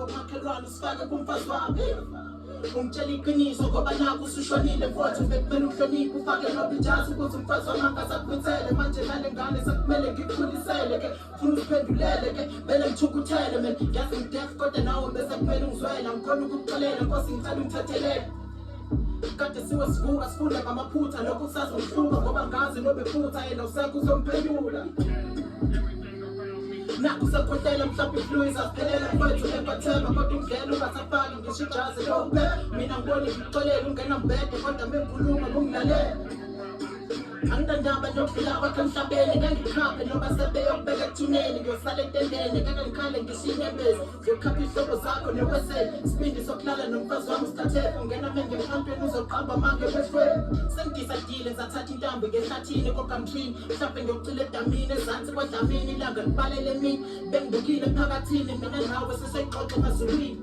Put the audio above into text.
komakhelwane usifake kumfazi wami ungitshela iqiniso ngoba naku usushonile mfowethu bekumele uhloniphe ufake nobijazi ukuthi umfazi wami angasakuphethele manje nale ngane sekumele ngikukhulisele ke funa usiphendulele ke bele ngithukuthele mina ngiyazi ngidef kodwa nawe bese kumele ungizwele angikhona ukukuxolela nkosi ngicela ungithethelele kade siwe sivuka sifunda ngamaphutha lokhu kusazi ngihluka ngoba ngazi nobephutha yena usekho uzomphendula naku sekhohlela mhlawumbe ifluis asiphelele mfowethu ekwathemba kodwa ungena ungasafaki ngisho ijazi lobe mina ngibona ngikuxolela ungena mbede kodwa mengikhuluma kungilalela angitandaba nokuphila kwakhe emhlabeni ngangikhambe noma sebeyokubeka ekuthuneni ngiyosala entendeni ngangikhale ngishinyembezi ngiyokhapha ihlobo zakho neweseli sibindi sokulala nomfazi wami usithathele ungena menge emhlawumpeni uzoqamba mange behlweni sengidisadile ngizathatha intambo ngehlathini kokamtrini mhlawumbe ngiyocila edamini ezansi kwadlamini ilanga libalele emini bengibukile emphakathini mina nawe seseyixoxe emazulwini